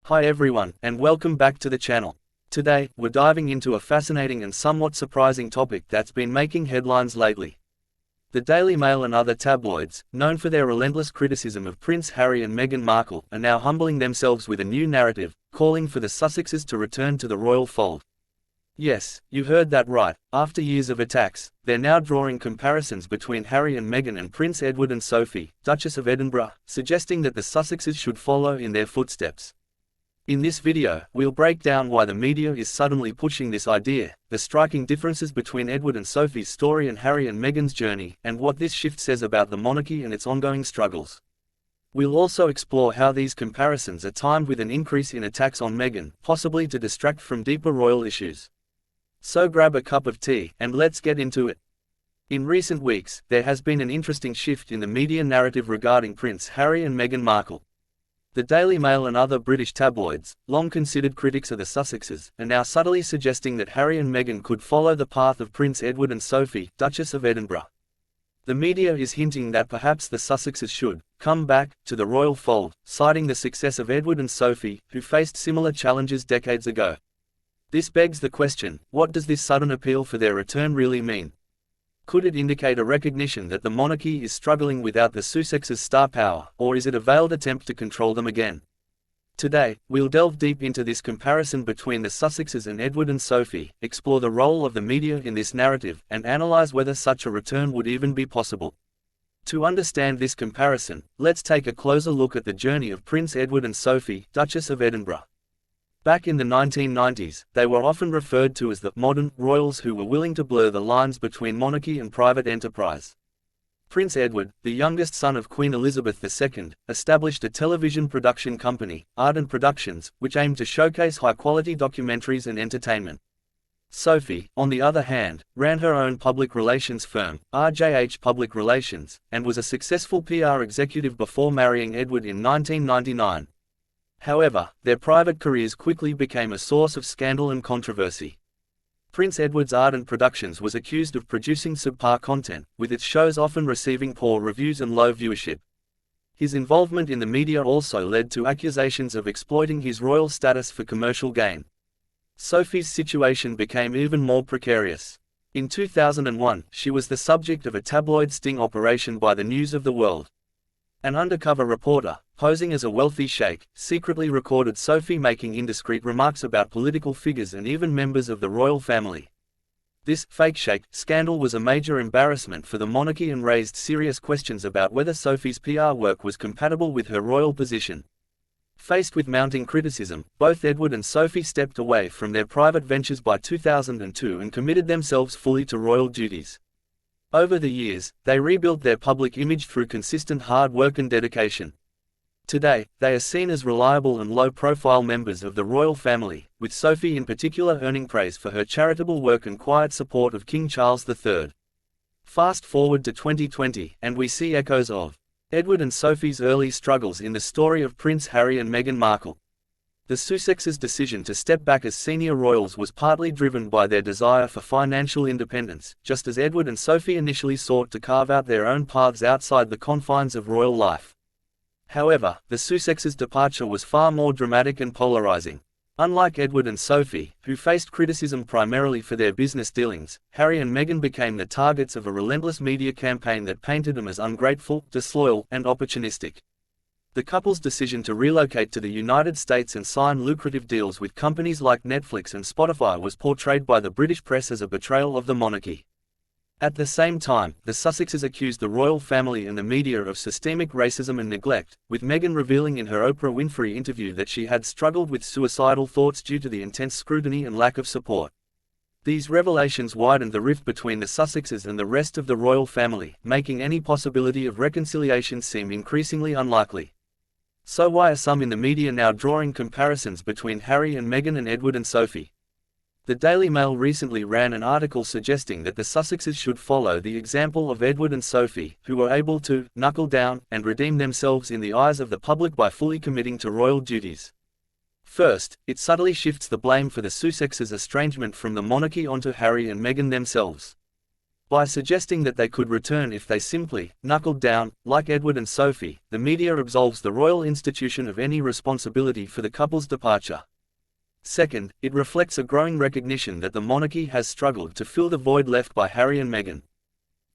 Hi everyone, and welcome back to the channel. Today, we're diving into a fascinating and somewhat surprising topic that's been making headlines lately. The Daily Mail and other tabloids, known for their relentless criticism of Prince Harry and Meghan Markle, are now humbling themselves with a new narrative, calling for the Sussexes to return to the royal fold. Yes, you heard that right. After years of attacks, they're now drawing comparisons between Harry and Meghan and Prince Edward and Sophie, Duchess of Edinburgh, suggesting that the Sussexes should follow in their footsteps. In this video, we'll break down why the media is suddenly pushing this idea, the striking differences between Edward and Sophie's story and Harry and Meghan's journey, and what this shift says about the monarchy and its ongoing struggles. We'll also explore how these comparisons are timed with an increase in attacks on Meghan, possibly to distract from deeper royal issues. So grab a cup of tea, and let's get into it. In recent weeks, there has been an interesting shift in the media narrative regarding Prince Harry and Meghan Markle. The Daily Mail and other British tabloids, long considered critics of the Sussexes, are now subtly suggesting that Harry and Meghan could follow the path of Prince Edward and Sophie, Duchess of Edinburgh. The media is hinting that perhaps the Sussexes should come back to the royal fold, citing the success of Edward and Sophie, who faced similar challenges decades ago. This begs the question, what does this sudden appeal for their return really mean? Could it indicate a recognition that the monarchy is struggling without the Sussexes' star power, or is it a veiled attempt to control them again? Today, we'll delve deep into this comparison between the Sussexes and Edward and Sophie, explore the role of the media in this narrative, and analyze whether such a return would even be possible. To understand this comparison, let's take a closer look at the journey of Prince Edward and Sophie, Duchess of Edinburgh. Back in the 1990s, they were often referred to as the modern royals who were willing to blur the lines between monarchy and private enterprise. Prince Edward, the youngest son of Queen Elizabeth II, established a television production company, Ardent Productions, which aimed to showcase high-quality documentaries and entertainment. Sophie, on the other hand, ran her own public relations firm, RJH Public Relations, and was a successful PR executive before marrying Edward in 1999. However, their private careers quickly became a source of scandal and controversy. Prince Edward's Ardent Productions was accused of producing subpar content, with its shows often receiving poor reviews and low viewership. His involvement in the media also led to accusations of exploiting his royal status for commercial gain. Sophie's situation became even more precarious. In 2001, she was the subject of a tabloid sting operation by the News of the World. An undercover reporter, posing as a wealthy sheikh, secretly recorded Sophie making indiscreet remarks about political figures and even members of the royal family. This fake sheikh scandal was a major embarrassment for the monarchy and raised serious questions about whether Sophie's PR work was compatible with her royal position. Faced with mounting criticism, both Edward and Sophie stepped away from their private ventures by 2002 and committed themselves fully to royal duties. Over the years, they rebuilt their public image through consistent hard work and dedication. Today, they are seen as reliable and low-profile members of the royal family, with Sophie in particular earning praise for her charitable work and quiet support of King Charles III. Fast forward to 2020, and we see echoes of Edward and Sophie's early struggles in the story of Prince Harry and Meghan Markle. The Sussexes' decision to step back as senior royals was partly driven by their desire for financial independence, just as Edward and Sophie initially sought to carve out their own paths outside the confines of royal life. However, the Sussexes' departure was far more dramatic and polarizing. Unlike Edward and Sophie, who faced criticism primarily for their business dealings, Harry and Meghan became the targets of a relentless media campaign that painted them as ungrateful, disloyal, and opportunistic. The couple's decision to relocate to the United States and sign lucrative deals with companies like Netflix and Spotify was portrayed by the British press as a betrayal of the monarchy. At the same time, the Sussexes accused the royal family and the media of systemic racism and neglect, with Meghan revealing in her Oprah Winfrey interview that she had struggled with suicidal thoughts due to the intense scrutiny and lack of support. These revelations widened the rift between the Sussexes and the rest of the royal family, making any possibility of reconciliation seem increasingly unlikely. So why are some in the media now drawing comparisons between Harry and Meghan and Edward and Sophie? The Daily Mail recently ran an article suggesting that the Sussexes should follow the example of Edward and Sophie, who were able to knuckle down and redeem themselves in the eyes of the public by fully committing to royal duties. First, it subtly shifts the blame for the Sussexes' estrangement from the monarchy onto Harry and Meghan themselves. By suggesting that they could return if they simply knuckled down, like Edward and Sophie, the media absolves the royal institution of any responsibility for the couple's departure. Second, it reflects a growing recognition that the monarchy has struggled to fill the void left by Harry and Meghan.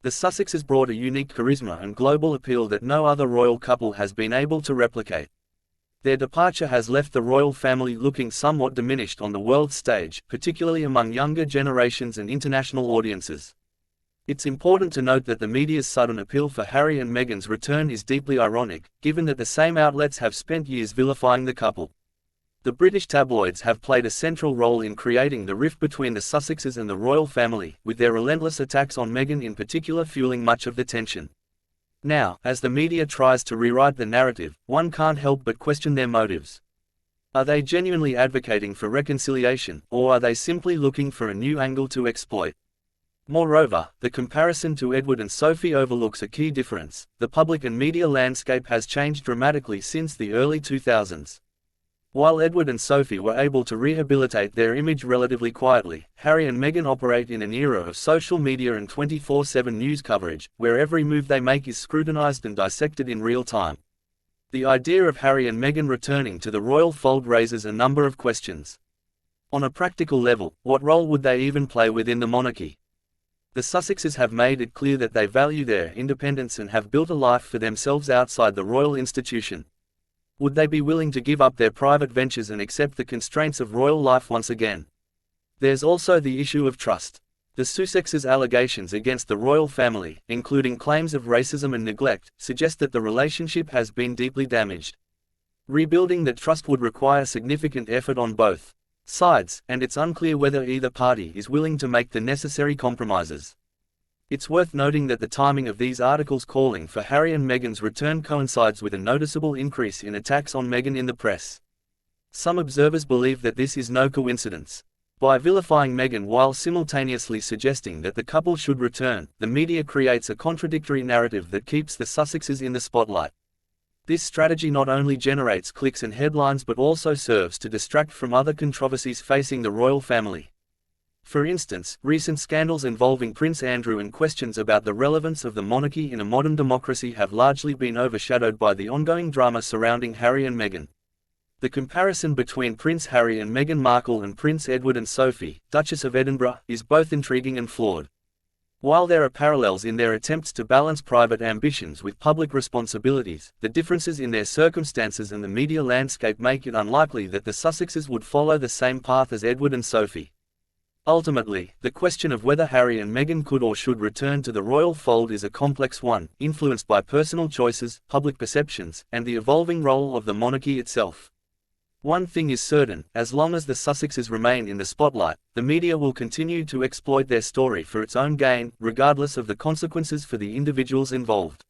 The Sussexes brought a unique charisma and global appeal that no other royal couple has been able to replicate. Their departure has left the royal family looking somewhat diminished on the world stage, particularly among younger generations and international audiences. It's important to note that the media's sudden appeal for Harry and Meghan's return is deeply ironic, given that the same outlets have spent years vilifying the couple. The British tabloids have played a central role in creating the rift between the Sussexes and the royal family, with their relentless attacks on Meghan in particular fueling much of the tension. Now, as the media tries to rewrite the narrative, one can't help but question their motives. Are they genuinely advocating for reconciliation, or are they simply looking for a new angle to exploit? Moreover, the comparison to Edward and Sophie overlooks a key difference: the public and media landscape has changed dramatically since the early 2000s. While Edward and Sophie were able to rehabilitate their image relatively quietly, Harry and Meghan operate in an era of social media and 24/7 news coverage, where every move they make is scrutinized and dissected in real time. The idea of Harry and Meghan returning to the royal fold raises a number of questions. On a practical level, what role would they even play within the monarchy? The Sussexes have made it clear that they value their independence and have built a life for themselves outside the royal institution. Would they be willing to give up their private ventures and accept the constraints of royal life once again? There's also the issue of trust. The Sussexes' allegations against the royal family, including claims of racism and neglect, suggest that the relationship has been deeply damaged. Rebuilding that trust would require significant effort on both sides, and it's unclear whether either party is willing to make the necessary compromises. It's worth noting that the timing of these articles calling for Harry and Meghan's return coincides with a noticeable increase in attacks on Meghan in the press. Some observers believe that this is no coincidence. By vilifying Meghan while simultaneously suggesting that the couple should return, the media creates a contradictory narrative that keeps the Sussexes in the spotlight. This strategy not only generates clicks and headlines but also serves to distract from other controversies facing the royal family. For instance, recent scandals involving Prince Andrew and questions about the relevance of the monarchy in a modern democracy have largely been overshadowed by the ongoing drama surrounding Harry and Meghan. The comparison between Prince Harry and Meghan Markle and Prince Edward and Sophie, Duchess of Edinburgh, is both intriguing and flawed. While there are parallels in their attempts to balance private ambitions with public responsibilities, the differences in their circumstances and the media landscape make it unlikely that the Sussexes would follow the same path as Edward and Sophie. Ultimately, the question of whether Harry and Meghan could or should return to the royal fold is a complex one, influenced by personal choices, public perceptions, and the evolving role of the monarchy itself. One thing is certain: as long as the Sussexes remain in the spotlight, the media will continue to exploit their story for its own gain, regardless of the consequences for the individuals involved.